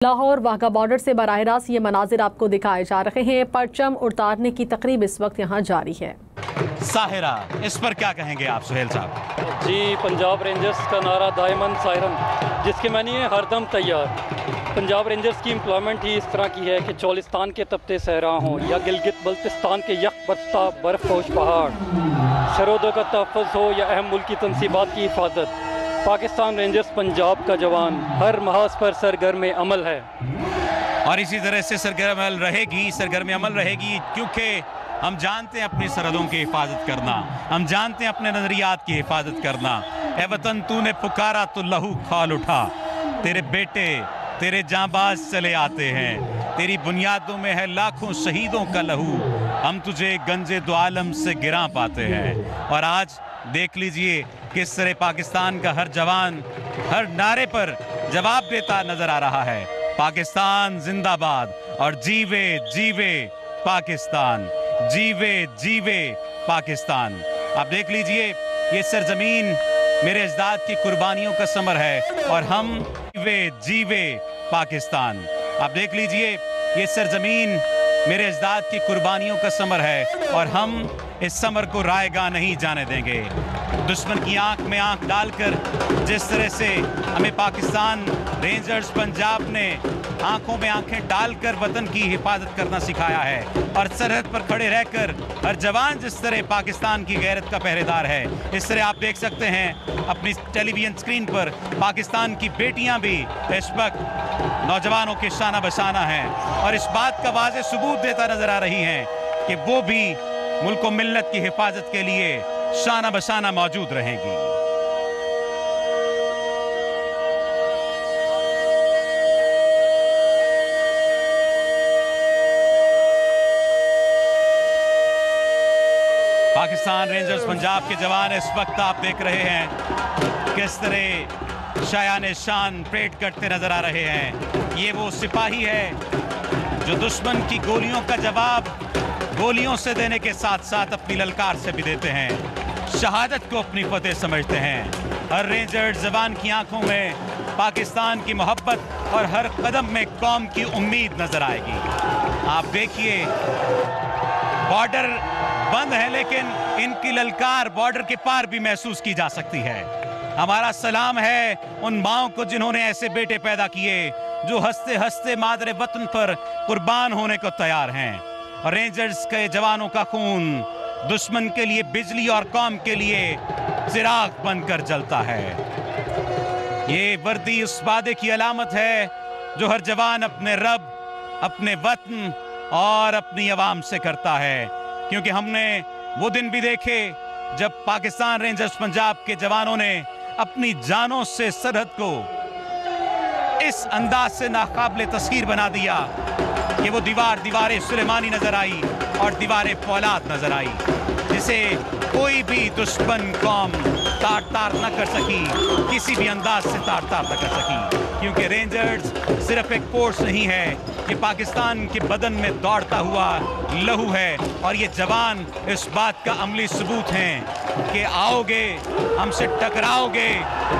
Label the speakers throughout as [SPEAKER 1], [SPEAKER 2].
[SPEAKER 1] Lahore Wagah border से बराह रास्त ये मनाजिर आपको दिखाए जा रहे हैं। परचम उतारने की तकरीब इस वक्त यहाँ जारी है।
[SPEAKER 2] साहिरा, इस पर क्या कहेंगे आप सुहेल साहब?
[SPEAKER 3] जी, पंजाब रेंजर्स का नारा दायमन सायरन, जिसके मानी है हरदम तैयार। पंजाब रेंजर्स की एम्प्लॉयमेंट ही इस तरह की है कि चोलिस्तान के तपते सहरा हों या गिलगित बल्तिस्तान के यक बरसता बर्फपोश पहाड़, सरहदों का तहफ़्फ़ुज़ हो या अहम मुल्की तनसीबात की हिफाजत, पाकिस्तान रेंजर्स पंजाब का जवान हर महाज पर सरगर्म अमल है।
[SPEAKER 2] और इसी तरह से सरगर्म अमल रहेगी, क्योंकि हम जानते हैं अपनी सरहदों की हिफाजत करना, हम जानते हैं अपने नजरियात की हिफाजत करना। ए वतन तूने पुकारा तो लहू खाल उठा, तेरे बेटे तेरे जांबाज चले आते हैं, तेरी बुनियादों में है लाखों शहीदों का लहू, हम तुझे गंजे दो आलम से गिरा पाते हैं। और आज देख लीजिए किस तरह पाकिस्तान का हर जवान हर नारे पर जवाब देता नजर आ रहा है, पाकिस्तान जिंदाबाद और जीवे जीवे पाकिस्तान, जीवे जीवे पाकिस्तान। आप देख लीजिए ये सरजमीन मेरे अजदाद की कुर्बानियों का समर है और हम जीवे जीवे पाकिस्तान। आप देख लीजिए ये सरजमीन मेरे अजदाद की कुर्बानियों का समर है और हम इस समर को रायगा नहीं जाने देंगे। दुश्मन की आंख में आंख डालकर जिस तरह से हमें पाकिस्तान रेंजर्स पंजाब ने आंखों में आंखें डालकर वतन की हिफाजत करना सिखाया है, और सरहद पर खड़े रहकर हर जवान जिस तरह पाकिस्तान की गैरत का पहरेदार है, इस तरह आप देख सकते हैं अपनी टेलीविजन स्क्रीन पर पाकिस्तान की बेटियां भी इस वक्त नौजवानों के शाना बशाना हैं और इस बात का वाज़ेह सबूत देता नजर आ रही हैं कि वो भी मुल्क व मिल्लत की हिफाजत के लिए शाना बशाना मौजूद रहेंगी। पाकिस्तान रेंजर्स पंजाब के जवान इस वक्त आप देख रहे हैं किस तरह शायान शान परेड करते नजर आ रहे हैं। ये वो सिपाही है जो दुश्मन की गोलियों का जवाब गोलियों से देने के साथ साथ अपनी ललकार से भी देते हैं, शहादत को अपनी फतेह समझते हैं। हर रेंजर जवान की आंखों में पाकिस्तान की मोहब्बत और हर कदम में कौम की उम्मीद नजर आएगी। आप देखिए बॉर्डर बंद है लेकिन इनकी ललकार बॉर्डर के पार भी महसूस की जा सकती है। हमारा सलाम है उन माओं को जिन्होंने ऐसे बेटे पैदा किए जो हंसते हंसते मादरे वतन पर कुर्बान होने को तैयार हैं। और रेंजर्स के जवानों का खून दुश्मन के लिए बिजली और कौम के लिए चिराग बनकर जलता है। ये वर्दी उस वादे की अलामत है जो हर जवान अपने रब, अपने वतन और अपनी आवाम से करता है, क्योंकि हमने वो दिन भी देखे जब पाकिस्तान रेंजर्स पंजाब के जवानों ने अपनी जानों से सरहद को इस अंदाज से नाकाबिले तस्खीर बना दिया कि वो दीवारें सुलेमानी नजर आई और दीवारें फौलाद नजर आई, जिसे कोई भी दुश्मन कौम तार तार न कर सकी, किसी भी अंदाज से तार तार न कर सकी। क्योंकि रेंजर्स सिर्फ एक फोर्स नहीं है, ये पाकिस्तान के बदन में दौड़ता हुआ लहू है, और ये जवान इस बात का अमली सबूत हैं कि आओगे हमसे टकराओगे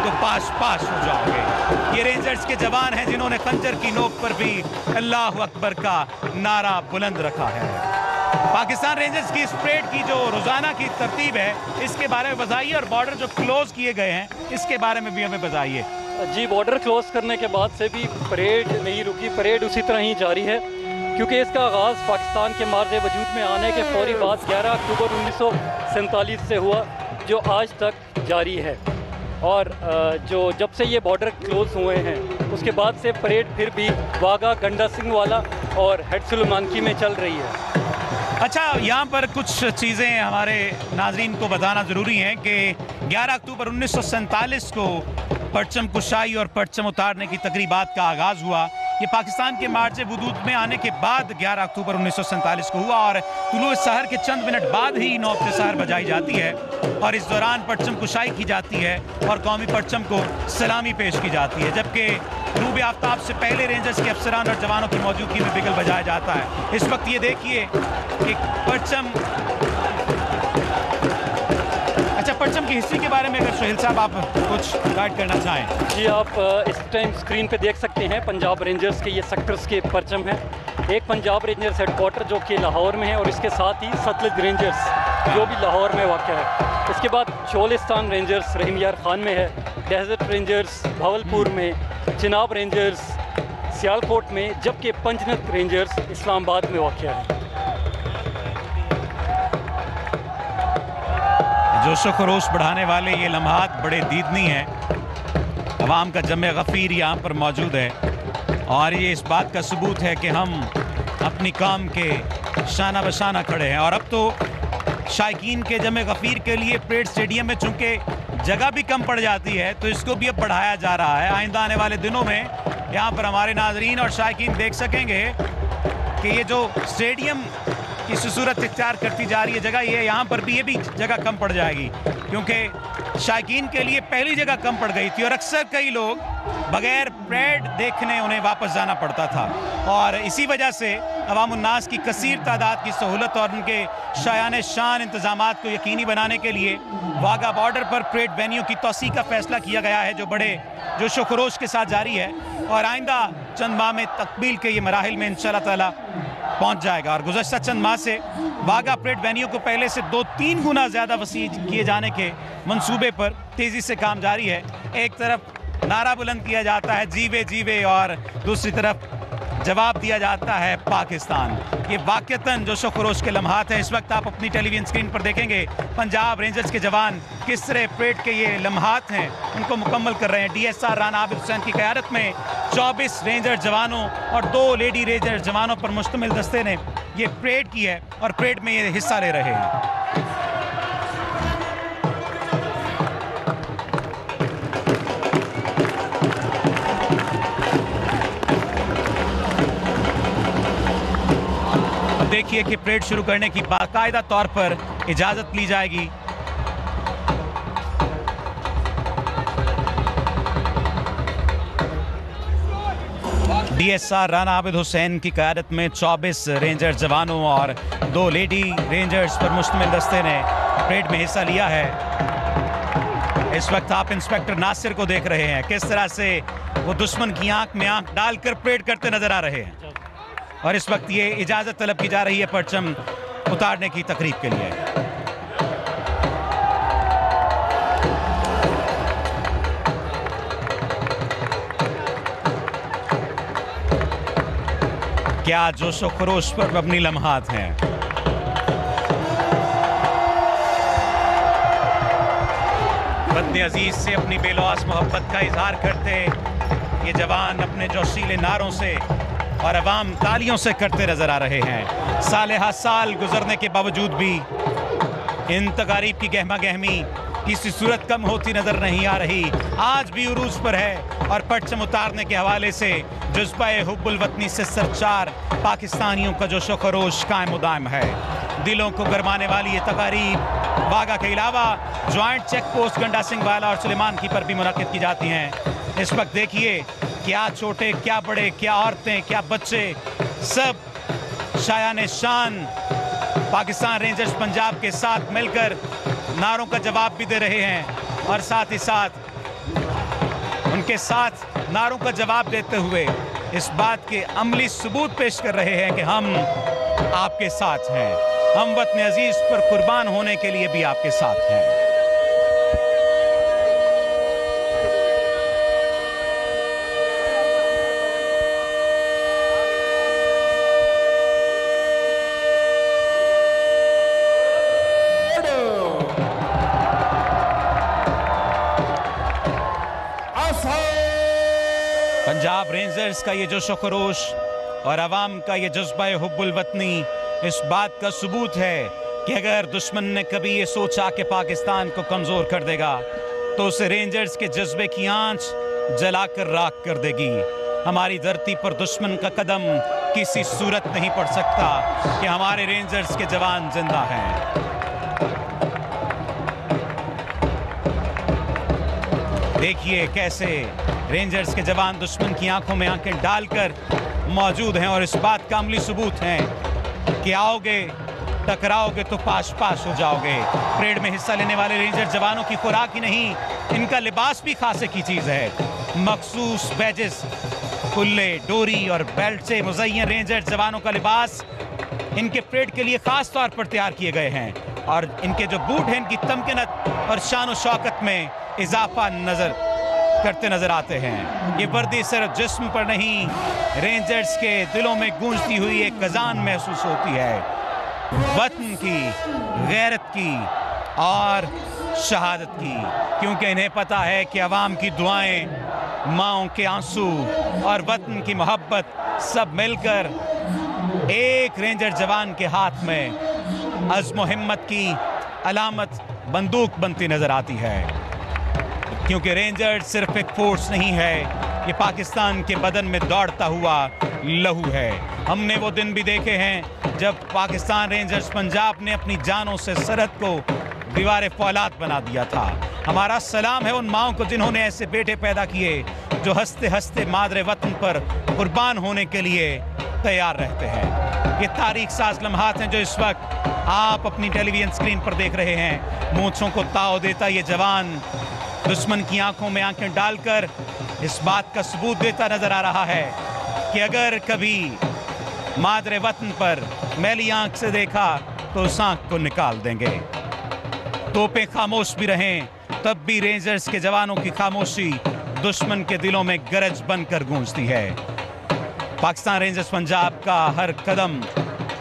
[SPEAKER 2] तो पास पास हो जाओगे। ये रेंजर्स के जवान हैं जिन्होंने खंजर की नोक पर भी अल्लाह अकबर का नारा बुलंद रखा है। पाकिस्तान रेंजर्स की इस परेड की जो रोजाना की तरतीब है इसके बारे में बताइए, और बॉर्डर जो क्लोज किए गए हैं इसके बारे में भी हमें बताइए।
[SPEAKER 3] जी, बॉर्डर क्लोज करने के बाद से भी परेड नहीं रुकी, परेड उसी तरह ही जारी है, क्योंकि इसका आगाज़ पाकिस्तान के मार्ज़ वजूद में आने के फौरी बाद 11 अक्टूबर 1947 से हुआ, जो आज तक जारी है। और जो जब से ये बॉर्डर क्लोज हुए हैं उसके बाद से परेड फिर भी वाघा, गंडा सिंह वाला और हेड सुलेमानकी में चल रही है।
[SPEAKER 2] अच्छा, यहाँ पर कुछ चीज़ें हमारे नाजरीन को बताना ज़रूरी है कि 11 अक्टूबर 1947 को परचम कुशाई और परचम उतारने की तकरीबात का आगाज़ हुआ। ये पाकिस्तान के मार्च वजूद में आने के बाद 11 अक्टूबर 1947 को हुआ, और तुलुए सहर के चंद मिनट बाद ही नौबत सहर बजाई जाती है और इस दौरान परचम कुशाई की जाती है और कौमी परचम को सलामी पेश की जाती है, जबकि ग़ुरूब आफ्ताब से पहले रेंजर्स के अफसरान और जवानों की मौजूदगी में बिगल बजाया जाता है। इस वक्त ये देखिए कि परचम परचम की हिस्ट्री के बारे में अगर सोहेल साहब आप कुछ गाइड करना चाहें।
[SPEAKER 3] जी, आप इस टाइम स्क्रीन पे देख सकते हैं पंजाब रेंजर्स के ये सेक्टर्स के परचम हैं। एक पंजाब रेंजर्स हेडक्वार्टर जो कि लाहौर में है, और इसके साथ ही सतलुज रेंजर्स जो भी लाहौर में वाक़ है। इसके बाद चोलिस्तान रेंजर्स रहीम यार खान में है, डेजर्ट रेंजर्स भावलपुर में, चिनाब रेंजर्स सियालकोट में, जबकि पंजनत रेंजर्स इस्लामाबाद में वाक़ है।
[SPEAKER 2] जोशो खरोश बढ़ाने वाले ये लम्हात बड़े दीदनी हैं। अवाम का जमे गफ़ीर यहाँ पर मौजूद है, और ये इस बात का सबूत है कि हम अपनी कौम के शाना बशाना खड़े हैं। और अब तो शायकीन के जमे गफ़ीर के लिए परेड स्टेडियम में चूँकि जगह भी कम पड़ जाती है, तो इसको भी अब बढ़ाया जा रहा है। आइंदा आने वाले दिनों में यहाँ पर हमारे नाजरीन और शायकीन देख सकेंगे कि ये जो स्टेडियम की सूरत इख्तियार करती जा रही है जगह, ये यहाँ पर भी ये भी जगह कम पड़ जाएगी, क्योंकि शायकीन के लिए पहली जगह कम पड़ गई थी और अक्सर कई लोग बगैर परेड देखने उन्हें वापस जाना पड़ता था। और इसी वजह से अवाम उन्नास की कसीर तादाद की सहूलत और उनके शायान शान इंतजामात को यकीनी बनाने के लिए वाघा बॉर्डर पर परेड वेन्यू की तोसी का फैसला किया गया है, जो बड़े जोशो खरोश के साथ जारी है और आइंदा चंद माह में तकमील के ये मराहिल में इंशाअल्लाह ताला पहुंच जाएगा। और गुज़श्ता चंद माह से वाघा परेड वेन्यू को पहले से 2-3 गुना ज़्यादा वसी किए जाने के मंसूबे पर तेज़ी से काम जारी है। एक तरफ नारा बुलंद किया जाता है जीवे जीवे, और दूसरी तरफ जवाब दिया जाता है पाकिस्तान। ये वाक़तन जोशो खरोश के लम्हात हैं। इस वक्त आप अपनी टेलीविजन स्क्रीन पर देखेंगे पंजाब रेंजर्स के जवान किस तरह परेड के ये लम्हात हैं उनको मुकम्मल कर रहे हैं। DSR राना आबिद हुसैन की क़यादत में 24 रेंजर जवानों और 2 लेडी रेंजर जवानों पर मुश्तमिल दस्ते ने ये परेड की है और परेड में ये हिस्सा ले रहे हैं। देखिए कि परेड शुरू करने की बाकायदा तौर पर इजाजत ली जाएगी। DSR राना आबिद हुसैन की क़यादत में 24 रेंजर जवानों और 2 लेडी रेंजर्स पर मुश्तमिल दस्ते ने परेड में हिस्सा लिया है। इस वक्त आप इंस्पेक्टर नासिर को देख रहे हैं, किस तरह से वो दुश्मन की आंख में आंख डालकर परेड करते नजर आ रहे हैं। और इस वक्त ये इजाज़त तलब की जा रही है परचम उतारने की तकरीब के लिए। क्या जोशो खरोश पर मबनी लम्हात हैं। वतन अजीज से अपनी बेलौस मोहब्बत का इजहार करते ये जवान अपने जोशीले नारों से और अवाम तालियों से करते नजर आ रहे हैं। साल हा साल गुजरने के बावजूद भी इन तकारीब की गहमा गहमी किसी सूरत कम होती नजर नहीं आ रही। आज भी उरूज पर है और परचम उतारने के हवाले से जज्बा-ए हुब्बुल वतनी से सरचार पाकिस्तानियों का जोशो खरोश कायम दायम है। दिलों को गरमाने वाली ये तकारीब वाघा के अलावा ज्वाइंट चेक पोस्ट गंडा सिंह वाला और सुलेमान की पर भी मुनक्किद की जाती हैं। इस वक्त देखिए क्या छोटे क्या बड़े, क्या औरतें क्या बच्चे, सब शायान शान पाकिस्तान रेंजर्स पंजाब के साथ मिलकर नारों का जवाब भी दे रहे हैं और साथ ही साथ उनके साथ नारों का जवाब देते हुए इस बात के अमली सबूत पेश कर रहे हैं कि हम आपके साथ हैं, हम वतन अजीज पर कुर्बान होने के लिए भी आपके साथ हैं। पंजाब रेंजर्स का ये जोशो खरोश और अवाम का ये जज्बा हुब्बुल वतनी इस बात का सबूत है कि अगर दुश्मन ने कभी ये सोचा कि पाकिस्तान को कमज़ोर कर देगा तो उसे रेंजर्स के जज्बे की आंच जलाकर राख कर देगी। हमारी धरती पर दुश्मन का कदम किसी सूरत नहीं पड़ सकता कि हमारे रेंजर्स के जवान जिंदा हैं। देखिए कैसे रेंजर्स के जवान दुश्मन की आंखों में आंखें डालकर मौजूद हैं और इस बात का अमली सबूत है कि आओगे टकराओगे तो पाश पाश हो जाओगे। परेड में हिस्सा लेने वाले रेंजर जवानों की खुराक ही नहीं, इनका लिबास भी खासे की चीज़ है। मखसूस बैजेस, कुल्ले, डोरी और बेल्ट से मुज़य्यन रेंजर जवानों का लिबास इनके परेड के लिए खास तौर पर तैयार किए गए हैं, और इनके जो बूट हैं इनकी तमकीनत और शान व शौकत में इजाफा करते नजर आते हैं। ये वर्दी सिर्फ जिस्म पर नहीं, रेंजर्स के दिलों में गूंजती हुई एक अजान महसूस होती है, वतन की, गैरत की और शहादत की, क्योंकि इन्हें पता है कि अवाम की दुआएं, माँओं के आंसू और वतन की मोहब्बत सब मिलकर एक रेंजर जवान के हाथ में अज़्म हिम्मत की अलामत बंदूक बनती नजर आती है। क्योंकि रेंजर सिर्फ एक फोर्स नहीं है, ये पाकिस्तान के बदन में दौड़ता हुआ लहू है। हमने वो दिन भी देखे हैं जब पाकिस्तान रेंजर्स पंजाब ने अपनी जानों से सरहद को दीवार फौलाद बना दिया था। हमारा सलाम है उन माओं को जिन्होंने ऐसे बेटे पैदा किए जो हंसते हंसते मादरे वतन पर कुर्बान होने के लिए तैयार रहते हैं। ये तारीख साज लम्हात हैं जो इस वक्त आप अपनी टेलीविजन स्क्रीन पर देख रहे हैं। मूंछों को ताव देता ये जवान दुश्मन की आंखों में आंखें डालकर इस बात का सबूत देता नजर आ रहा है कि अगर कभी मादरे वतन पर मैली आंख से देखा तो उस आंख को निकाल देंगे। तोपें खामोश भी रहें तब भी रेंजर्स के जवानों की खामोशी दुश्मन के दिलों में गरज बनकर गूंजती है। पाकिस्तान रेंजर्स पंजाब का हर कदम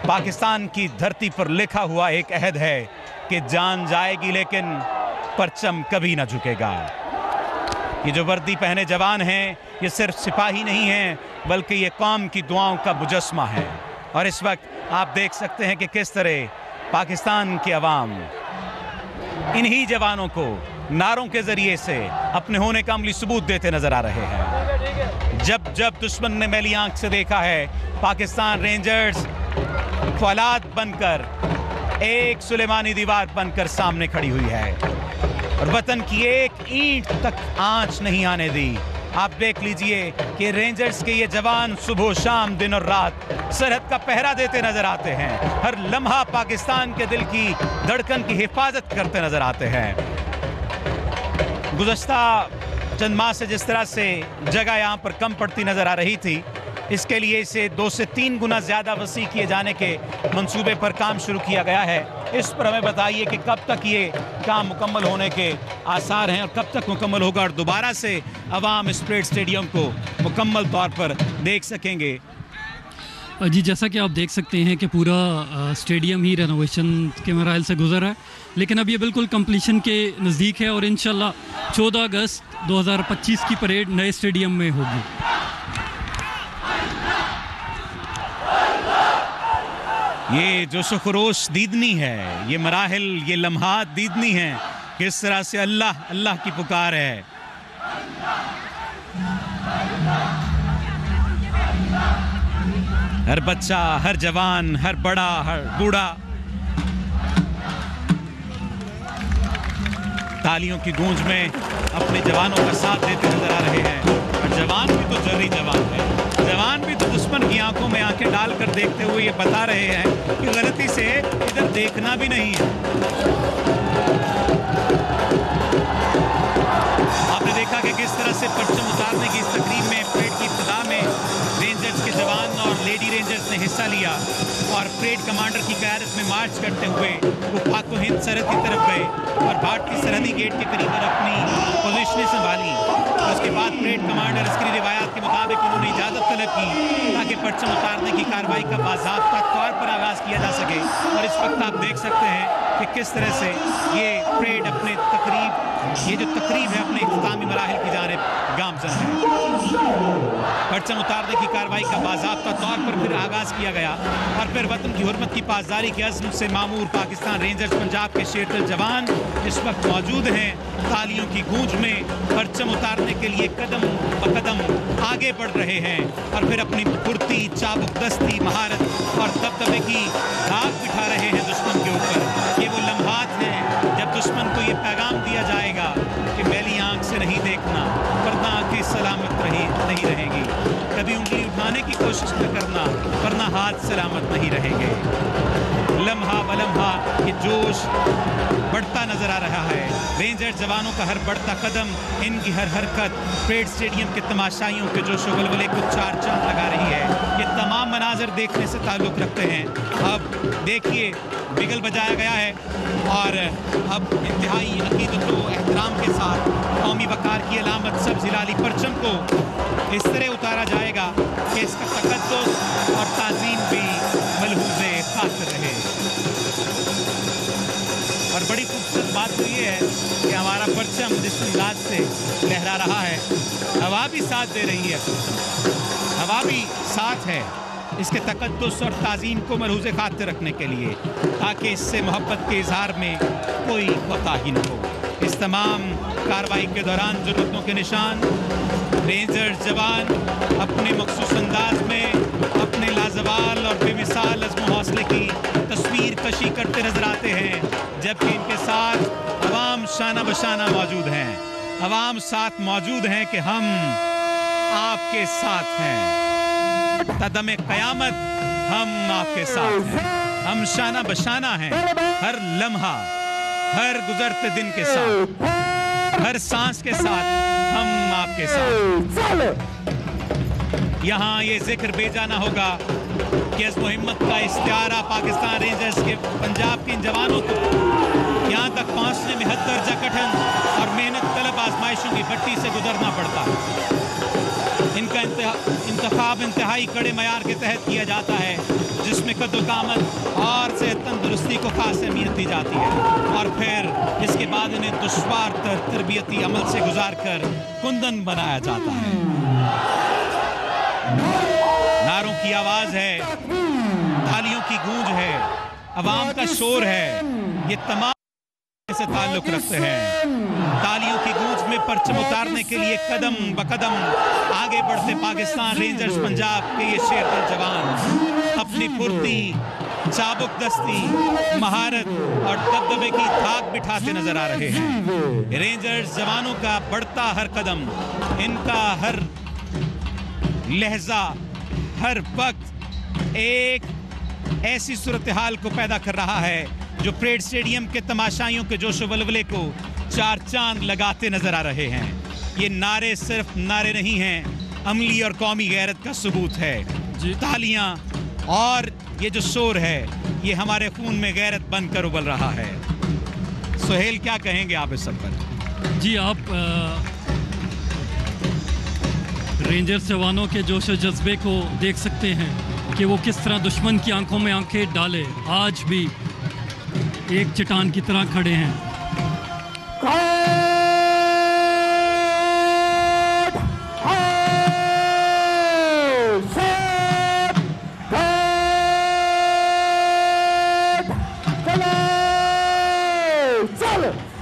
[SPEAKER 2] पाकिस्तान की धरती पर लिखा हुआ एक अहद है कि जान जाएगी लेकिन परचम कभी ना झुकेगा। ये जो वर्दी पहने जवान हैं ये सिर्फ सिपाही नहीं हैं बल्कि ये कौम की दुआओं का मुजस्मा है। और इस वक्त आप देख सकते हैं कि किस तरह पाकिस्तान के अवाम इन्हीं जवानों को नारों के जरिए से अपने होने का अमली सबूत देते नजर आ रहे हैं। जब जब दुश्मन ने मैली आंख से देखा है पाकिस्तान रेंजर्स फौलाद बनकर एक सुलेमानी दीवार बनकर सामने खड़ी हुई है और वतन की एक ईंट तक आंच नहीं आने दी। आप देख लीजिए कि रेंजर्स के ये जवान सुबह शाम दिन और रात सरहद का पहरा देते नजर आते हैं। हर लम्हा पाकिस्तान के दिल की धड़कन की हिफाजत करते नजर आते हैं। गुज़श्ता चंद माह से जिस तरह से जगह यहाँ पर कम पड़ती नजर आ रही थी, इसके लिए इसे 2 से 3 गुना ज़्यादा वसी किए जाने के मंसूबे पर काम शुरू किया गया है। इस पर हमें बताइए कि कब तक ये काम मुकम्मल होने के आसार हैं और कब तक मुकम्मल होगा और दोबारा से अवाम इस परेड स्टेडियम को मुकम्मल तौर पर देख सकेंगे।
[SPEAKER 3] जी, जैसा कि आप देख सकते हैं कि पूरा स्टेडियम ही रेनोवेशन के मराइल से गुजर है, लेकिन अब ये बिल्कुल कंप्लीशन के नज़दीक है और इंशाल्लाह 14 अगस्त 2025 की परेड नए स्टेडियम में होगी।
[SPEAKER 2] ये जो सुखरोश दीदनी है, ये मराहिल, ये लम्हात दीदनी है, किस तरह से अल्लाह अल्लाह की पुकार है। हर बच्चा, हर जवान, हर बड़ा, हर बूढ़ा तालियों की गूंज में अपने जवानों का साथ देते नजर आ रहे हैं। और जवान भी तो जर्री जवान है, जवान भी तो दुश्मन की आंखों में आंखें डालकर देखते हुए ये बता रहे हैं कि गलती से इधर देखना भी नहीं है। आपने देखा कि किस तरह से परचम उतारने की इस तकरीब में परेड की इब्तिदा में रेंजर्स के जवान और लेडी रेंजर्स ने हिस्सा लिया और परेड कमांडर की क़यादत में मार्च करते हुए वो पाक हिंद सरहद की तरफ गए और भारतीय सरहदी गेट के करीब अपनी पोजीशनें संभाली। उसके बाद परेड कमांडर इसकी रिवायात के मुताबिक उन्होंने इजाज़त तलब की ताकि परचम उतारने की कार्रवाई का बाज़ाब्ता तौर पर आगाज़ किया जा सके। और इस वक्त आप देख सकते हैं कि किस तरह से ये परेड अपने ये जो तकरीब है अपने इख्तितामी मराहिल की जानिब गामज़न है। परचम उतारने की कार्रवाई का बाज़ाब्ता तौर पर फिर आगाज़ किया गया और फिर वतन की हुर्मत की पासदारी के अज़्म से मामूर पाकिस्तान रेंजर्स पंजाब के शेरदिल जवान इस वक्त मौजूद हैं। तालियों की गूंज में परचम उतारने के लिए कदम ब कदम आगे बढ़ रहे हैं और फिर अपनी फुर्ती, चाबुक दस्ती, महारत और दबदबे की धाक बिठा रहे हैं दुश्मन के ऊपर। ये वो लम्हात हैं जब दुश्मन को ये पैगाम दिया जाएगा कि मैली आंख से नहीं देखना वरना आंखें सलामत नहीं रहेंगी। कभी उंगली उठाने की कोशिश कोशिश न करना, वरना हाथ सलामत नहीं रहेंगे। लम्हा बलम्हा ये जोश बढ़ता नजर आ रहा है। रेंजर जवानों का हर बढ़ता कदम, इनकी हर हरकत परेड स्टेडियम के तमाशाइयों के जोश व वलवले को चार चांद लगा रही है। ये तमाम मनाजर देखने से ताल्लुक़ रखते हैं। अब देखिए, बिगल बजाया गया है और अब इंतहाई अकीदत व एहतराम के साथ कौमी वक़ार की अलामत सब्ज़ हिलाली परचम को इस तरह उतारा जाएगा कि इसका तक़द्दुस और ताज़ीम भी मलहूज़े खातिर रहे। और बड़ी खूबसूरत बात तो ये है कि हमारा परचम जिस अंदाज से लहरा रहा है, हवा भी साथ दे रही है, हवा भी साथ है इसके तक़द्दुस और ताज़ीम को मलहूज़े खातिर रखने के लिए, ताकि इससे मोहब्बत के इज़हार में कोई कोताही न हो। इस तमाम कार्रवाई के दौरान ज़रूरतों के निशान रेंजर जवान अपने मखसूस अंदाज में अपने लाजवाल और बेमिसाल अज़्म हौसले की तस्वीर कशी करते नजर आते हैं, जबकि इनके साथ अवाम शाना बशाना मौजूद हैं। अवाम साथ मौजूद हैं कि हम आपके साथ हैं, तदमे क़यामत हम आपके साथ हैं, हम शाना बशाना हैं, हर लम्हा, हर गुजरते दिन के साथ, हर सांस के साथ हम आपके साथ। यहाँ ये जिक्र बेजाना होगा कि इस मुहिम्मत का इस्तियारा पाकिस्तान रेंजर्स के पंजाब के इन जवानों को यहाँ तक पहुँचने में हद दर्जा कठिन और मेहनत तलब आजमाइशों की भट्टी से गुजरना पड़ता है। इनका इंतखाब इंतहाई कड़े मयार के तहत किया जाता है, जिसमें कद्दो-कामत और सेहत तंदुरुस्ती को खास अहमियत दी जाती है, और फिर इसके बाद इन्हें दुश्वार तरबियती अमल से गुजार कर कुंदन बनाया जाता है। नारों की आवाज़ है, तालियों की गूंज है, अवाम का शोर है, ये तमाम से ताल्लुक़ रखते हैं। तालियों की गूंज में परचम उतारने के लिए कदम ब कदम आगे बढ़ते पाकिस्तान रेंजर्स पंजाब के ये शेर दिल जवान अपनी फुर्ती, चाबुक दस्ती, महारत और दबदबे की धाक बिठाते नजर आ रहे हैं। रेंजर्स जवानों का बढ़ता हर कदम, इनका हर लहजा, हर वक्त एक ऐसी सूरत हाल को पैदा कर रहा है जो परेड स्टेडियम के तमाशाइयों के जोश वलवले को चार चांद लगाते नजर आ रहे हैं। ये नारे सिर्फ नारे नहीं हैं, अमली और कौमी गैरत का सबूत है। तालियां और ये जो शोर है, ये हमारे खून में गैरत बनकर उबल रहा है। सुहेल, क्या कहेंगे आप इस सब पर?
[SPEAKER 3] जी, आप रेंजर जवानों के जोश जज्बे को देख सकते हैं कि वो किस तरह दुश्मन की आंखों में आंखें डाले आज भी एक चट्टान की तरह खड़े हैं।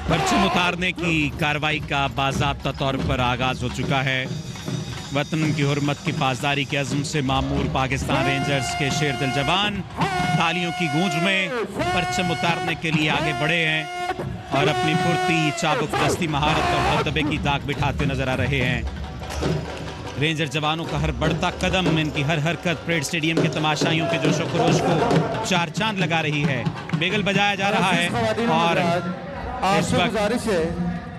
[SPEAKER 2] परचम उतारने की कार्रवाई का बाज़ाब्ता तौर पर आगाज हो चुका है। वतन की हुर्मत की पासदारी के अज़्म से मामूर पाकिस्तान रेंजर्स के शेर दिल जवान तालियों की गूंज में परचम उतारने के लिए आगे बढ़े हैं और अपनी फुर्ती, चाबुक दस्ती, महारत और दबदबे की दाग बिठाते नजर आ रहे हैं। रेंजर जवानों का हर बढ़ता कदम, इनकी हर हरकत परेड स्टेडियम के तमाशाइयों के जोशो खरोश को चार चांद लगा रही है। बेगल बजाया जा रहा है और इस वक्त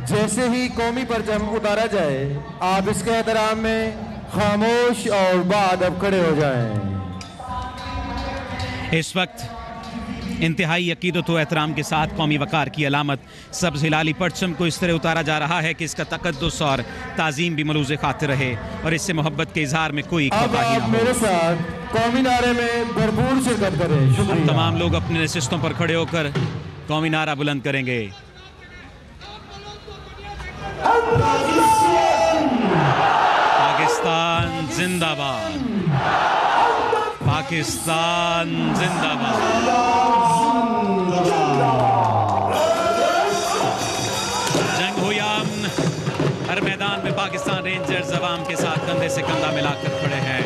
[SPEAKER 4] जैसे ही कौमी परचम उतारा जाए, आप इसके एहतराम में खामोश और बाअदब खड़े हो जाएं।
[SPEAKER 2] इस वक्त इंतहाई अकीदत व एहतराम के साथ कौमी वक़ार की अलामत सब्ज़ हिलाली परचम को इस तरह उतारा जा रहा है कि इसका तक़द्दुस और ताज़ीम भी मलूज़े खातिर रहे और इससे मोहब्बत के इजहार में कोई कोताही न हो।
[SPEAKER 4] मेरे साथ कौमी नारे में भरपूर शिरकत करें। शुक्रिया।
[SPEAKER 2] तमाम लोग अपने नशिस्तों पर खड़े होकर कौमी नारा बुलंद करेंगे। पाकिस्तान जिंदाबाद, पाकिस्तान जिंदाबाद। जंग हो या अमन, हर मैदान में पाकिस्तान रेंजर्स अवाम के साथ कंधे से कंधा मिलाकर खड़े हैं।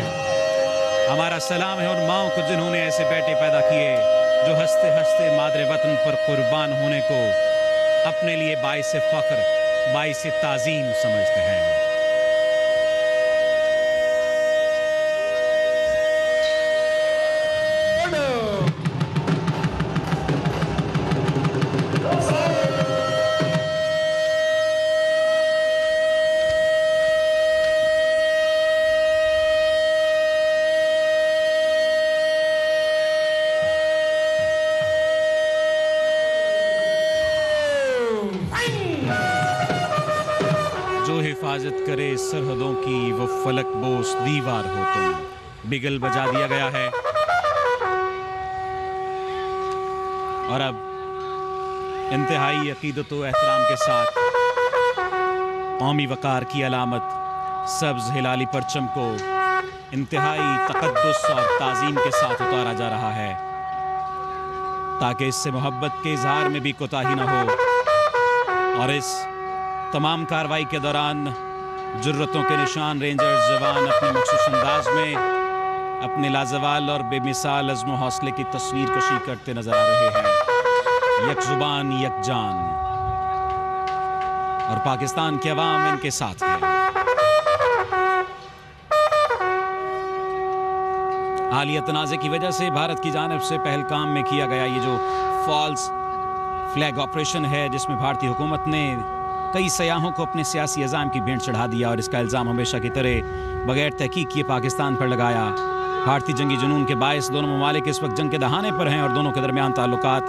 [SPEAKER 2] हमारा सलाम है उन माओं को जिन्होंने ऐसे बेटे पैदा किए जो हंसते हंसते मादरे वतन पर कुर्बान होने को अपने लिए बाइस फख्र, बाइस ताज़ीम समझते हैं। हिफाजत करे सरहदों की वो फलक बोस दीवार हो तुम। बिगल बजा दिया गया है और अब इंतहाई अकीदत व एहतराम के साथ कौमी वकार की अलामत सब्ज हिलाली परचम को इंतहाई तकद्दुस और ताज़ीम के साथ उतारा जा रहा है, ताकि इससे मोहब्बत के इजहार में भी कोताही न हो। और इस तमाम कार्रवाई के दौरान जुर्रतों के निशान रेंजर्स जवान अपने मखसूस अंदाज में अपने लाजवाल और बेमिसाल अज़्म हौसले की तस्वीर कशी करते नजर आ रहे हैं। यक जुबान यक जान, और पाकिस्तान की अवाम इनके साथ है। हालिया तनाज़े की वजह से भारत की जानिब से पहलगाम में किया गया ये जो फॉल्स फ्लैग ऑपरेशन है, जिसमें भारतीय हुकूमत ने कई सयाहों को अपने सियासी अज़ाम की भेंट चढ़ा दिया और इसका इल्ज़ाम हमेशा की तरह बगैर तहकीक किए पाकिस्तान पर लगाया। भारतीय जंगी जुनून के बायस दोनों ममालिक इस वक्त जंग के दहाने पर हैं और दोनों के दरमियान ताल्लुकात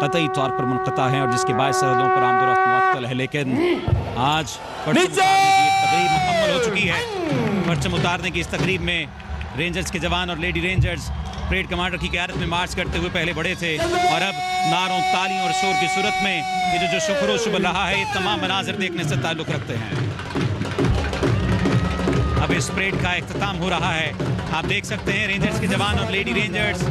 [SPEAKER 2] कतई तौर पर मुनक़ता हैं, और जिसके बायस सरहदों पर आमदोरफ्त मुअत्तल है। लेकिन आज परचम उतारने की तकरीब मुकम्मल हो चुकी है। परचम उतारने की इस तकरीब में रेंजर्स के जवान और लेडी रेंजर्स परेड कमांडर की क़यादत में मार्च करते हुए पहले बढ़े थे, और अब नारों, तालियों और शोर की सूरत में ये जो शुक्र शुबल रहा है, ये तमाम मनाज़िर देखने से ताल्लुक़ रखते हैं। अब इस परेड का इख्तिताम हो रहा है। आप देख सकते हैं रेंजर्स के जवान और लेडी रेंजर्स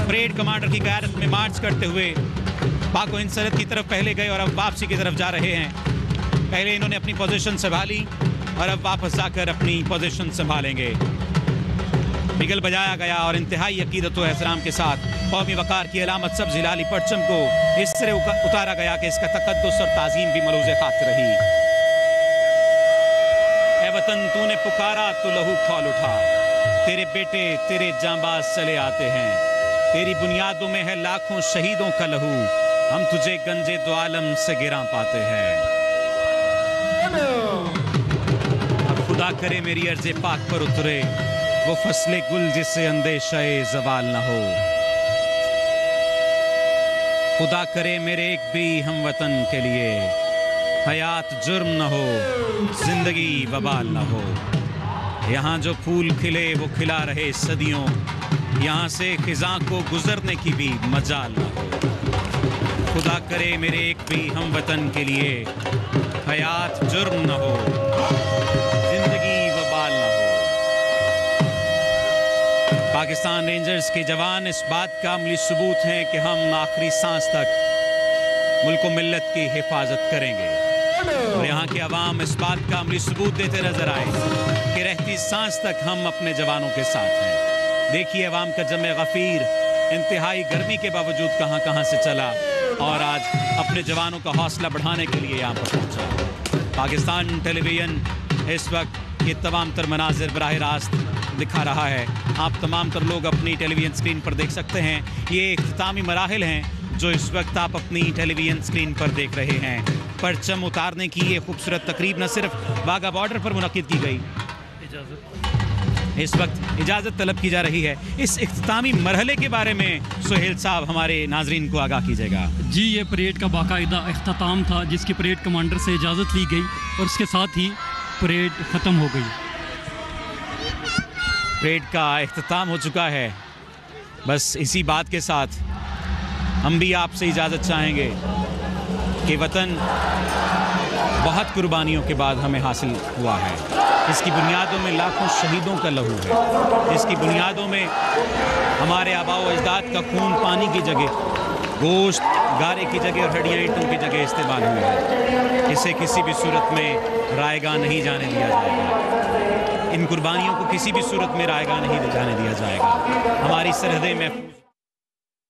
[SPEAKER 2] परेड कमांडर की क़यादत में मार्च करते हुए पाको हिंद सरहद की तरफ पहले गए और अब वापसी की तरफ जा रहे हैं। पहले इन्होंने अपनी पोजीशन संभाली और अब वापस जाकर अपनी पोजीशन संभालेंगे। बिगल बजाया गया और इंतहाई अकीदत व एहतराम के साथ कौमी वकार की अलामत सब्ज़ हिलाली परचम को इस तरह उतारा गया कि इसका तकद्दुस और ताज़ीम भी मलूज़े खातिर रही। ए वतन तूने पुकारा तो लहू खौल उठा, तेरे बेटे तेरे जांबाज चले आते हैं, तेरी बुनियादों में है लाखों शहीदों का लहू, हम तुझे गंजे दो आलम से गिरा पाते हैं। अब खुदा करे मेरी अर्ज़े पाक पर उतरे वो फसले गुल जिससे अंदेशाए ज़वाल न हो, खुदा करे मेरे एक भी हम वतन के लिए हयात जुर्म न हो, जिंदगी वबाल न हो। यहाँ जो फूल खिले वो खिला रहे सदियों, यहाँ से खिज़ां को गुजरने की भी मजाल न हो, खुदा करे मेरे एक भी हम वतन के लिए हयात जुर्म न हो, जिंदगी वबाल न हो। पाकिस्तान रेंजर्स के जवान इस बात का अमली सबूत हैं कि हम आखिरी सांस तक मुल्क व मिल्लत की हिफाजत करेंगे, और यहाँ के अवाम इस बात का अमली सबूत देते नजर आए कि रहती सांस तक हम अपने जवानों के साथ हैं। देखिए अवाम का जमे गफीर इंतहाई गर्मी के बावजूद कहाँ कहाँ से चला और आज अपने जवानों का हौसला बढ़ाने के लिए यहाँ पर पहुँचा। पाकिस्तान टेलीविजन इस वक्त ये तमाम तर मनाजिर बराह रास्त दिखा रहा है। आप तमाम तर लोग अपनी टेलीविज़न स्क्रीन पर देख सकते हैं। ये इख्तितामी मराहिल हैं जो इस वक्त आप अपनी टेलीविज़न स्क्रीन पर देख रहे हैं। परचम उतारने की ये खूबसूरत तकरीब न सिर्फ वाघा बॉर्डर पर मुनक़िद की गई, इस वक्त इजाज़त तलब की जा रही है। इस इख्तितामी मरहले के बारे में सुहेल साहब हमारे नाजरीन को आगाह कीजिएगा।
[SPEAKER 3] जी, ये परेड का बाकायदा इख्तिताम था जिसकी परेड कमांडर से इजाज़त ली गई और उसके साथ ही परेड ख़त्म हो गई।
[SPEAKER 2] परेड का इख्तिताम हो चुका है। बस इसी बात के साथ हम भी आपसे इजाज़त चाहेंगे कि वतन बहुत कुर्बानियों के बाद हमें हासिल हुआ है। इसकी बुनियादों में लाखों शहीदों का लहू है। इसकी बुनियादों में हमारे आबा व अजदाद का खून पानी की जगह, गोश्त गारे की जगह और हड्डियाँ ईंटों की जगह इस्तेमाल हुई है। इसे किसी भी सूरत में रायगा नहीं जाने दिया जाएगा। इन कुर्बानियों को किसी भी सूरत में रायगा नहीं जाने दिया जाएगा। हमारी सरहदें महफूज